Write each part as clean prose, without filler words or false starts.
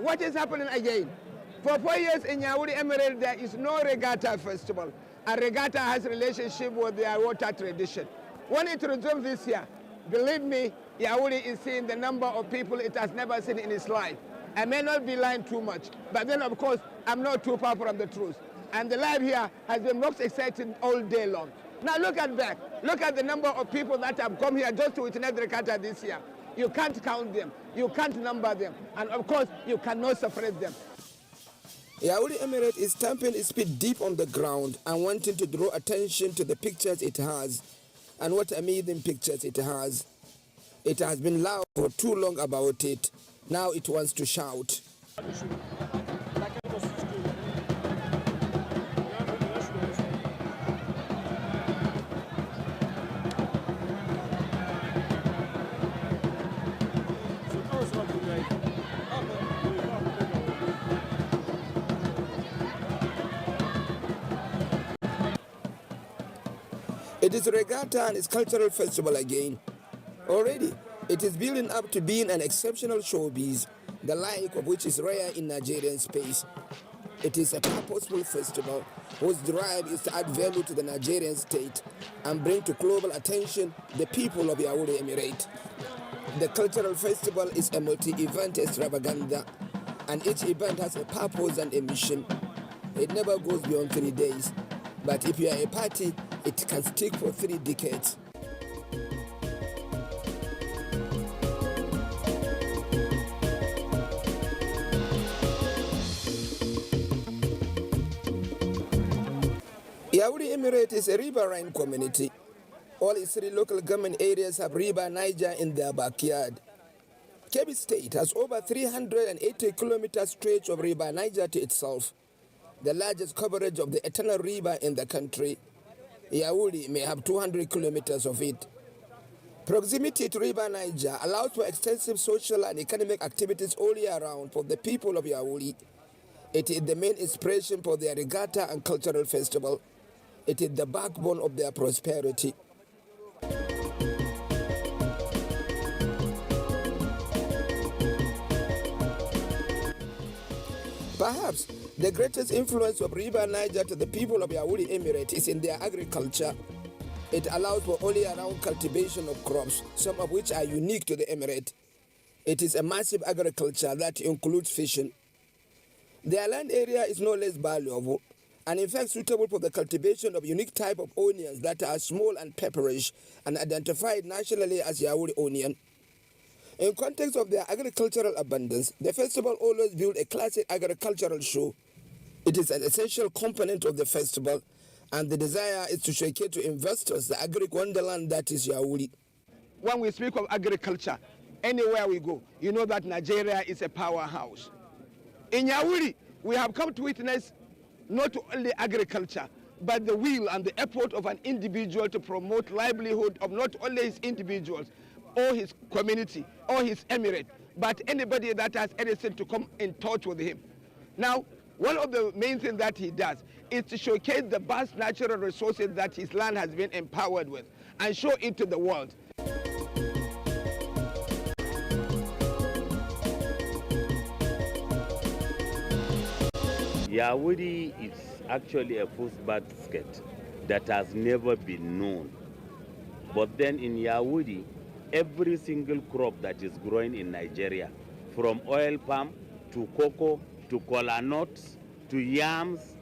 what is happening again? For 4 years in Yawuri Emirate, there is no Regatta festival. And Regatta has relationship with their water tradition. When it resumes this year, believe me, Yawuri is seeing the number of people it has never seen in its life. I may not be lying too much, but then of course, I'm not too far from the truth. And the life here has been most exciting all day long. Now look at that. Look at the number of people that have come here just to witness the Regatta this year. You can't count them. You can't number them. And of course, you cannot separate them. Yawuri Emirate is stamping its feet deep on the ground and wanting to draw attention to the pictures it has and what amazing pictures it has. It has been loud for too long about it. Now it wants to shout. It is Regatta and its cultural festival again. Already, it is building up to being an exceptional showbiz, the like of which is rare in Nigerian space. It is a purposeful festival whose drive is to add value to the Nigerian state and bring to global attention the people of Yawuri Emirate. The cultural festival is a multi-event extravaganza, and each event has a purpose and a mission. It never goes beyond 3 days, but if you are a party, it can stick for 3 decades. Yawuri Emirate is a riverine community. All its 3 local government areas have River Niger in their backyard. Kebbi State has over 380 kilometer stretch of River Niger to itself, the largest coverage of the eternal river in the country. Yawuri may have 200 kilometers of it. Proximity to River Niger allows for extensive social and economic activities all year round for the people of Yawuri. It is the main inspiration for their regatta and cultural festival. It is the backbone of their prosperity. Perhaps the greatest influence of River Niger to the people of Yawuri Emirate is in their agriculture. It allows for all year-round cultivation of crops, some of which are unique to the Emirate. It is a massive agriculture that includes fishing. Their land area is no less valuable, and in fact suitable for the cultivation of unique type of onions that are small and pepperish and identified nationally as Yawuri onion. In context of their agricultural abundance, the festival always builds a classic agricultural show. It is an essential component of the festival, and the desire is to showcase to investors the agric wonderland that is Yawuri. When we speak of agriculture, anywhere we go, you know that Nigeria is a powerhouse. In Yawuri, we have come to witness not only agriculture, but the will and the effort of an individual to promote livelihood of not only his individuals, or his community, or his emirate, but anybody that has anything to come in touch with him. Now, one of the main things that he does is to showcase the vast natural resources that his land has been empowered with and show it to the world. Yawuri is actually a food basket that has never been known. But then in Yawuri, every single crop that is growing in Nigeria, from oil palm to cocoa to kola nuts to yams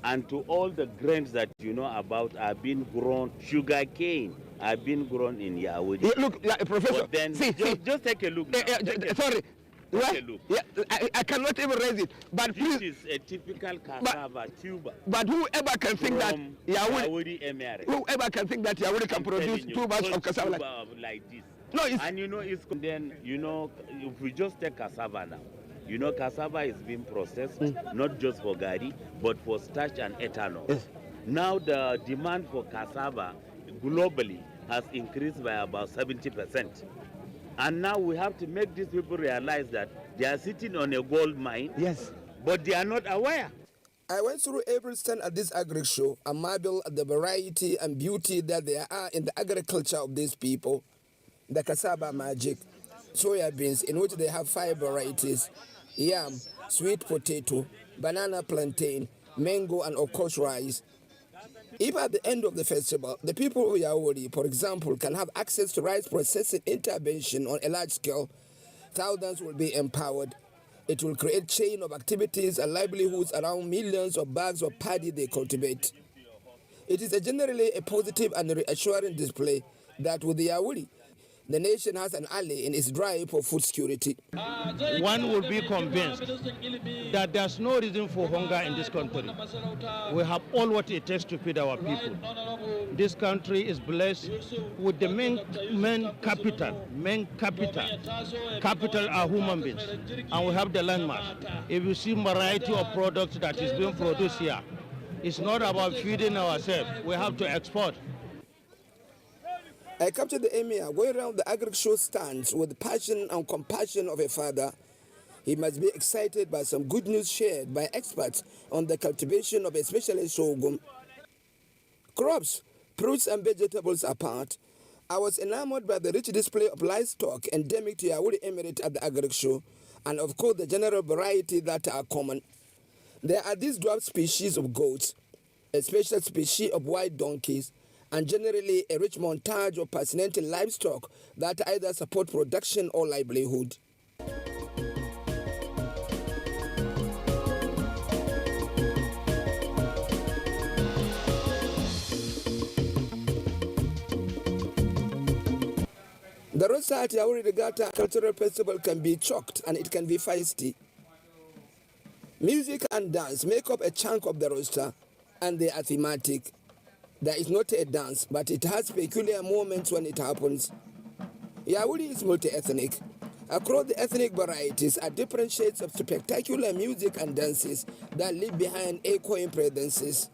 and to all the grains that you know about are being grown, sugar cane are being grown in Yawuri. Yeah, look, Professor, but then just take a look. Sorry. Take a look. Yeah, I cannot even raise it. But this is a typical cassava tuber. But whoever can think that Yawuri Emirate, whoever can think that Yawuri can produce tubers of cassava like this. No, it's, and you know, if we just take cassava now, you know, cassava is being processed not just for gari, but for starch and ethanol. Yes. Now the demand for cassava globally has increased by about 70%. And now we have to make these people realize that they are sitting on a gold mine, yes, but they are not aware. I went through every stand at this agri show and marveled at the variety and beauty that there are in the agriculture of these people. The cassava magic, soya beans, in which they have 5 varieties, yam, sweet potato, banana plantain, mango, and of course rice. If at the end of the festival, the people of Yawuri, for example, can have access to rice processing intervention on a large scale, thousands will be empowered. It will create chain of activities and livelihoods around millions of bags of paddy they cultivate. It is generally a positive and reassuring display that with the Yawuri, the nation has an ally in its drive for food security. One will be convinced that there's no reason for hunger in this country. We have all what it takes to feed our people. This country is blessed with the main capital. Capital are human beings, and we have the landmass. If you see variety of products that is being produced here, it's not about feeding ourselves. We have to export. I captured the emir going around the agri-show stands with the passion and compassion of a father. He must be excited by some good news shared by experts on the cultivation of especially sorghum. Crops, fruits and vegetables apart, I was enamored by the rich display of livestock endemic to Yawuri Emirate at the agri-show, and of course the general variety that are common. There are these dwarf species of goats, a special species of white donkeys, and generally a rich montage of fascinating livestock that either support production or livelihood. The roadside at Yawuri Regatta Cultural Festival can be chalked and it can be feisty. Music and dance make up a chunk of the roster, and they are thematic. There is not a dance, but it has peculiar moments when it happens. Yawuri is multi-ethnic. Across the ethnic varieties are different shades of spectacular music and dances that leave behind echoing presences.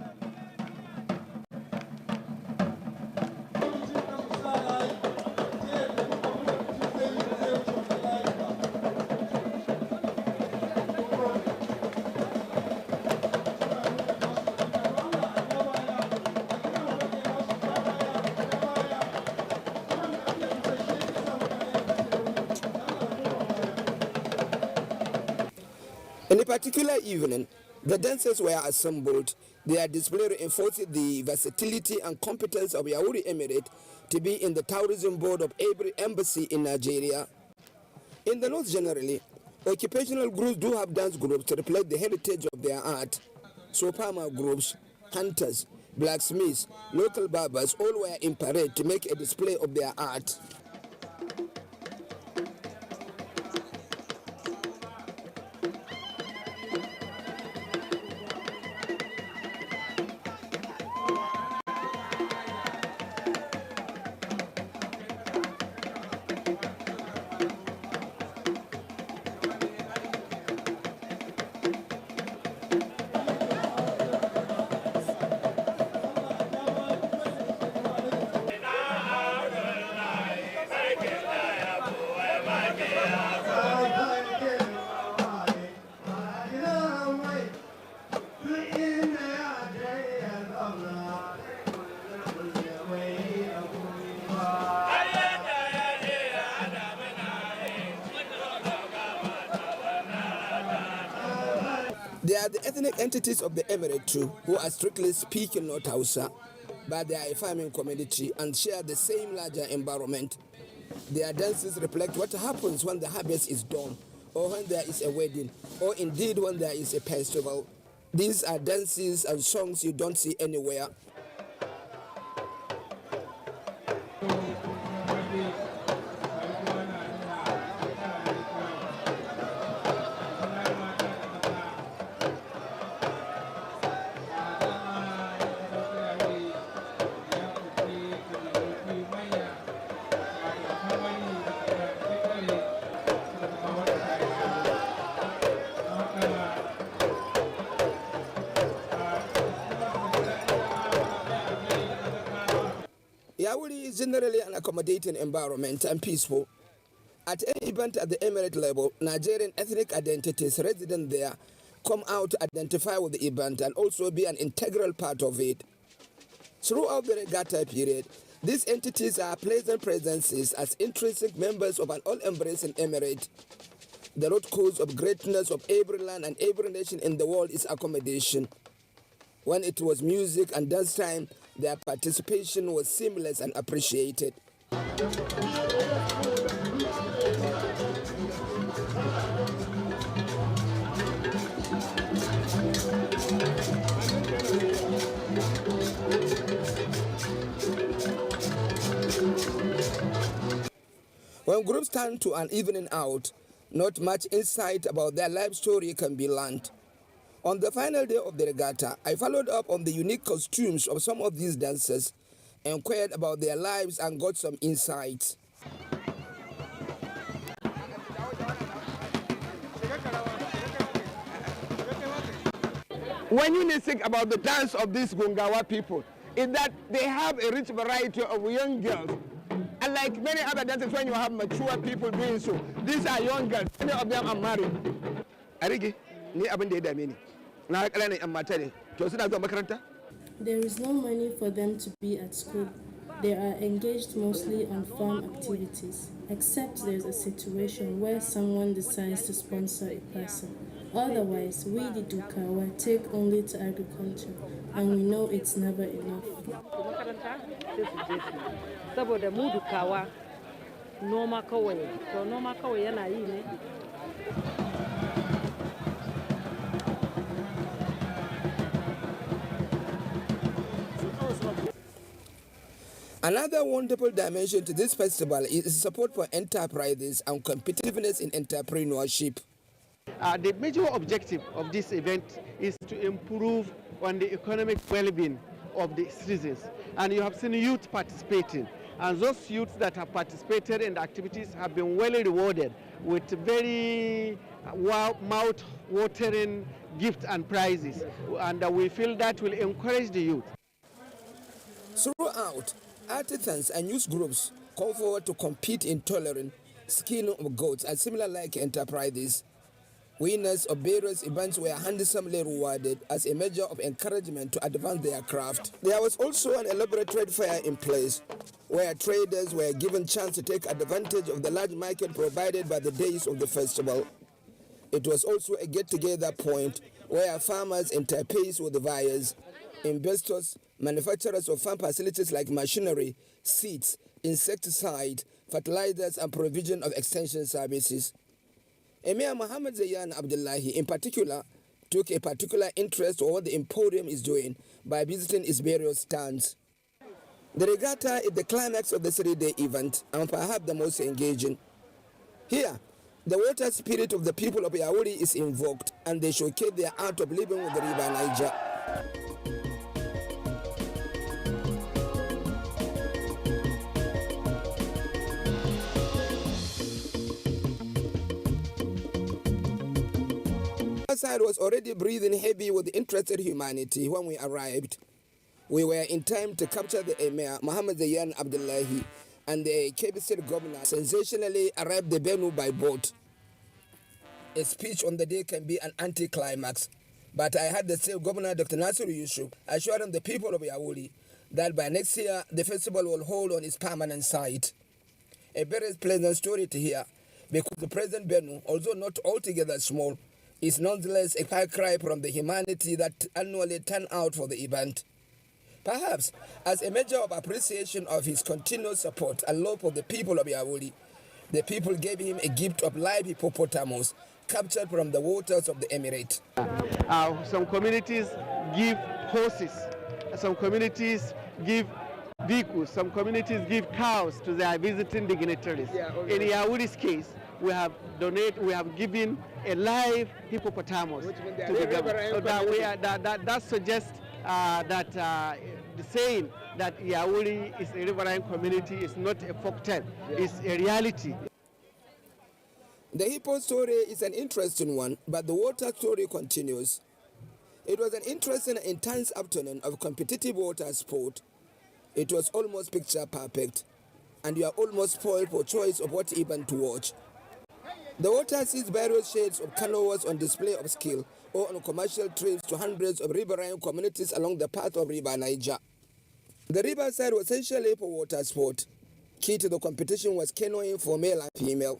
In a particular evening, the dancers were assembled. Their display reinforced the versatility and competence of Yawuri Emirate to be in the tourism board of every embassy in Nigeria. In the north generally, occupational groups do have dance groups to reflect the heritage of their art. So farmer groups, hunters, blacksmiths, local barbers all were in parade to make a display of their art. They are the ethnic entities of the Emirate too, who are strictly speaking not Hausa, but they are a farming community and share the same larger environment. Their dances reflect what happens when the harvest is done, or when there is a wedding, or indeed when there is a festival. These are dances and songs you don't see anywhere. Yawuri is generally an accommodating environment and peaceful. At any event at the Emirate level, Nigerian ethnic identities resident there come out to identify with the event and also be an integral part of it. Throughout the Regatta period, these entities are pleasant presences as intrinsic members of an all-embracing Emirate. The root cause of greatness of every land and every nation in the world is accommodation. When it was music and dance time, their participation was seamless and appreciated. When groups turn to an evening out, not much insight about their life story can be learned. On the final day of the regatta, I followed up on the unique costumes of some of these dancers, inquired about their lives and got some insights. When you think about the dance of these Gungawa people, is that they have a rich variety of young girls. And like many other dances, when you have mature people doing so, these are young girls. Many of them are married. Arigi, ni abin da ya dame ni. Na kalanin yan mata ne. To suna zuwa makaranta? There is no money for them to be at school. They are engaged mostly on farm activities, except there's a situation where someone decides to sponsor a person. Otherwise, we the Dukawa take only to agriculture, and we know it's never enough. Saboda mu Dukawa noma kawai, to noma kawai yana yi ne. Another wonderful dimension to this festival is support for enterprises and competitiveness in entrepreneurship. The major objective of this event is to improve on the economic well-being of the citizens. And you have seen youth participating. And those youths that have participated in the activities have been well rewarded with very mouth-watering gifts and prizes. And we feel that will encourage the youth. Throughout, artisans and youth groups come forward to compete in tailoring, skinning of goats, and similar like enterprises. Winners of various events were handsomely rewarded as a measure of encouragement to advance their craft. There was also an elaborate trade fair in place, where traders were given chance to take advantage of the large market provided by the days of the festival. It was also a get-together point where farmers interface with the buyers, investors, manufacturers of farm facilities like machinery, seeds, insecticide, fertilizers, and provision of extension services. Emir Muhammad Zayan Abdullahi, in particular, took a particular interest in what the Emporium is doing by visiting its various stands. The regatta is the climax of the 3-day event and perhaps the most engaging. Here, the water spirit of the people of Yawuri is invoked, and they showcase their art of living with the river Niger. Outside was already breathing heavy with interested humanity when we arrived. We were in time to capture the Emir, Muhammad Zayan Abdullahi, and the Kebbi State governor sensationally arrived the Benue by boat. A speech on the day can be an anticlimax, but I had the state governor, Dr. Nasiru Yusuf, assuring the people of Yawuri that by next year the festival will hold on its permanent site. A very pleasant story to hear, because the present Benue, although not altogether small, is nonetheless a far cry from the humanity that annually turn out for the event. Perhaps, as a measure of appreciation of his continued support and love for the people of Yawuri, the people gave him a gift of live hippopotamus captured from the waters of the Emirate. Some communities give horses, some communities give vehicles, some communities give cows to their visiting dignitaries. In Yawuri's case, we have given a live hippopotamus to the government. So that suggests that the saying that Yawuri is a riverine community is not a folktale, it's a reality. The hippo story is an interesting one, but the water story continues. It was an interesting and intense afternoon of competitive water sport. It was almost picture perfect, and you are almost spoiled for choice of what event to watch. The water sees various shades of canoes on display of skill or on commercial trips to hundreds of riverine communities along the path of River Niger. The riverside was essentially for water sport. Key to the competition was canoeing for male and female.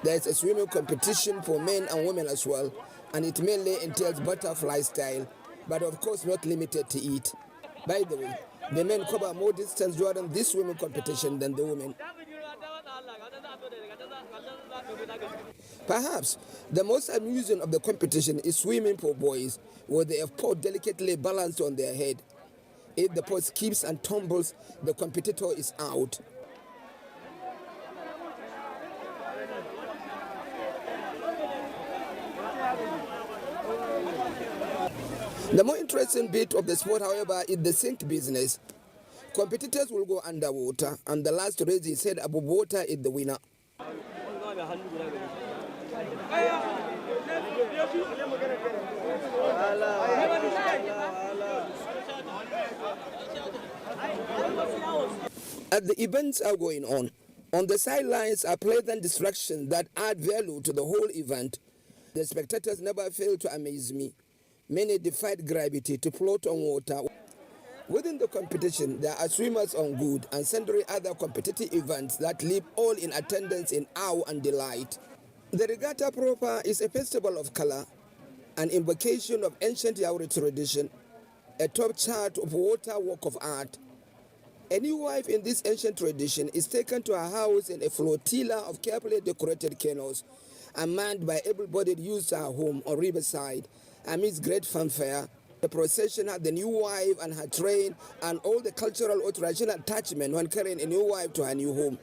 There is a swimming competition for men and women as well, and it mainly entails butterfly style, but of course not limited to it. By the way, the men cover more distance during this swimming competition than the women. Perhaps the most amusing of the competition is swimming for boys, where they have pot delicately balanced on their head. If the pot skips and tumbles, the competitor is out. The more interesting bit of the sport, however, is the sink business. Competitors will go underwater, and the last race is said above water is the winner. As the events are going on the sidelines are pleasant distractions that add value to the whole event. The spectators never fail to amaze me. Many defied gravity to float on water. Within the competition, there are swimmers on good and sundry other competitive events that leave all in attendance in awe and delight. The regatta proper is a festival of color, an invocation of ancient Yawuri tradition, a top chart of water work of art. A new wife in this ancient tradition is taken to her house in a flotilla of carefully decorated canoes and manned by able-bodied youths to her home on riverside. Amidst great fanfare, the procession had the new wife and her train and all the cultural or traditional attachment when carrying a new wife to her new home.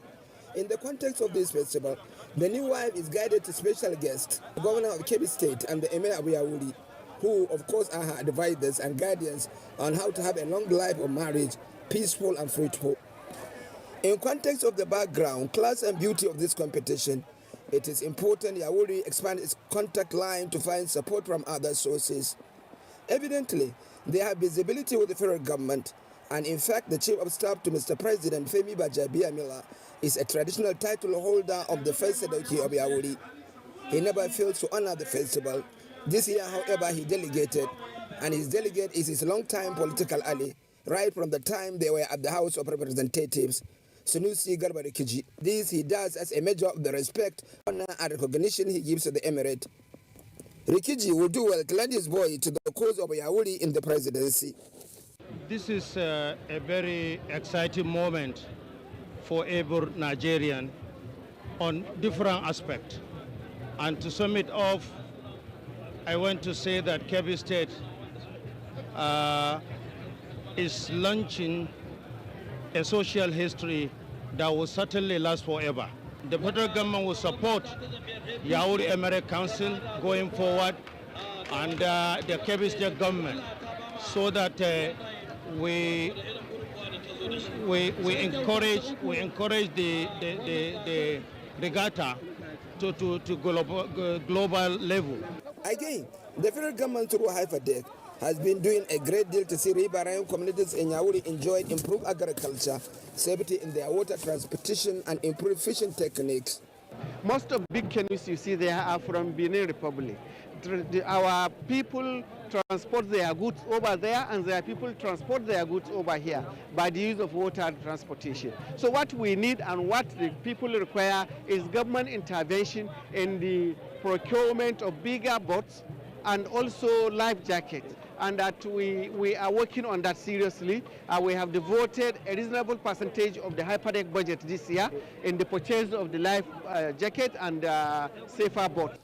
In the context of this festival, the new wife is guided to special guests, the governor of Kebbi State and the emir of Yawuri, who of course are her advisors and guardians on how to have a long life of marriage, peaceful and fruitful. In context of the background, class and beauty of this competition, it is important Yawuri expand its contact line to find support from other sources. Evidently, they have visibility with the federal government, and in fact, the Chief of Staff to Mr. President Femi Bajabiamila is a traditional title holder of the First Sadoki of Yawuri. He never fails to honor the festival. This year, however, he delegated, and his delegate is his longtime political ally, right from the time they were at the House of Representatives, Sunusi Garba Rikiji. This he does as a measure of the respect, honor, and recognition he gives to the emirate. Rikiji will do well to lend his voice to the cause of Yawuri in the presidency. This is a very exciting moment for every Nigerian on different aspects. And to sum it off, I want to say that Kebbi State is launching a social history that will certainly last forever. The federal government will support Yawuri Emirate Council going forward and the Kebbi State government so that we encourage the regatta to global level. Again, the federal government through Haifadek has been doing a great deal to see riverine communities in Yawuri enjoy improved agriculture, safety in their water transportation, and improved fishing techniques. Most of big canoes you see there are from Benin Republic. Our people transport their goods over there, and their people transport their goods over here by the use of water transportation. So what we need and what the people require is government intervention in the procurement of bigger boats and also life jackets. And that we are working on that seriously. We have devoted a reasonable percentage of the Hyperdeck budget this year in the purchase of the life jacket and safer boat.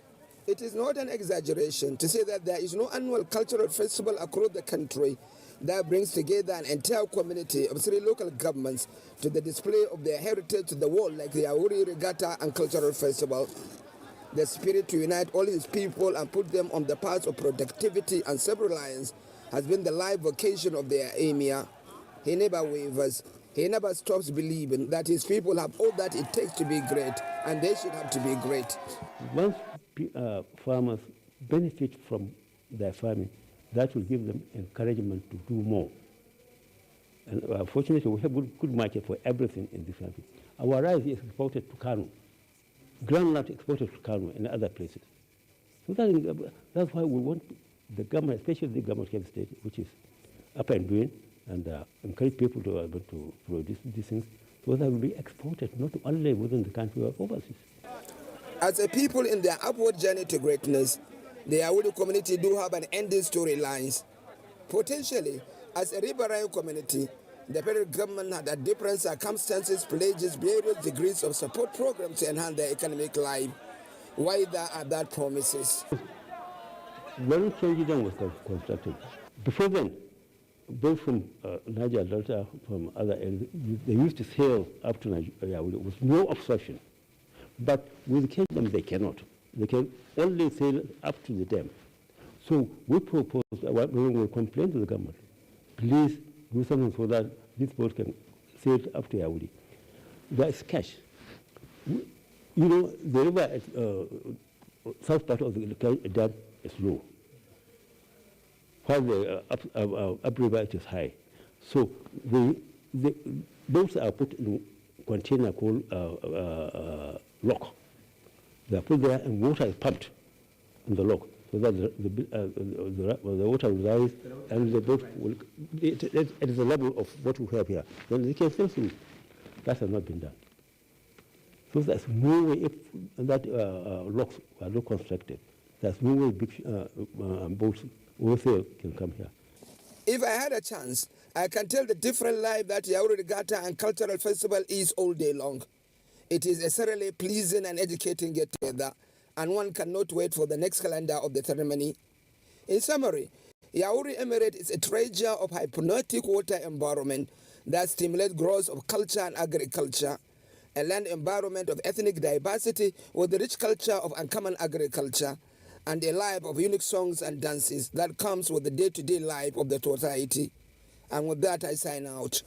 It is not an exaggeration to say that there is no annual cultural festival across the country that brings together an entire community of 3 local governments to the display of their heritage to the world like the Yawuri Regatta and Cultural Festival. The spirit to unite all his people and put them on the path of productivity and self-reliance has been the life vocation of their emir. He never wavers. He never stops believing that his people have all that it takes to be great, and they should have to be great. Once farmers benefit from their farming, that will give them encouragement to do more. And fortunately, we have good market for everything in this country. Our rice is exported to Kano. Groundnut exported to Kano and other places. So that's why we want the government, especially the government of the state, which is up and doing, and encourage people to be able to produce these things, so that will be exported not only within the country but overseas. As a people in their upward journey to greatness, the Yawuri community do have an ending storylines. Potentially, as a riverine community, the federal government had at different circumstances pledges various degrees of support programs to enhance their economic life. Why there are that promises? When Changi Dam was constructed, before then, both from Niger Delta, from other areas, they used to sail up to Nigeria with no obstruction. But with Kingdom, they cannot. They can only sail up to the dam. So we propose, when we complain to the government, please do something so that this boat can sail up to Yawuri. There is cash. You know, the river at south part of the dam is low, while the upriver it is high. So the boats are put in a container called lock. They are put there and water is pumped in the lock so that the water will rise and the boat will, it is the level of what we have here. Then they can still swim. That has not been done. So there's no way, if that locks are not constructed, there's no way big boats wholesale can come here. If I had a chance, I can tell the different life that Yawuri Regatta and Cultural Festival is all day long. It is a thoroughly pleasing and educating get-together, and one cannot wait for the next calendar of the ceremony. In summary, Yawuri Emirate is a treasure of hypnotic water environment that stimulates growth of culture and agriculture, a land environment of ethnic diversity with the rich culture of uncommon agriculture, and a life of unique songs and dances that comes with the day-to-day life of the society. And with that, I sign out.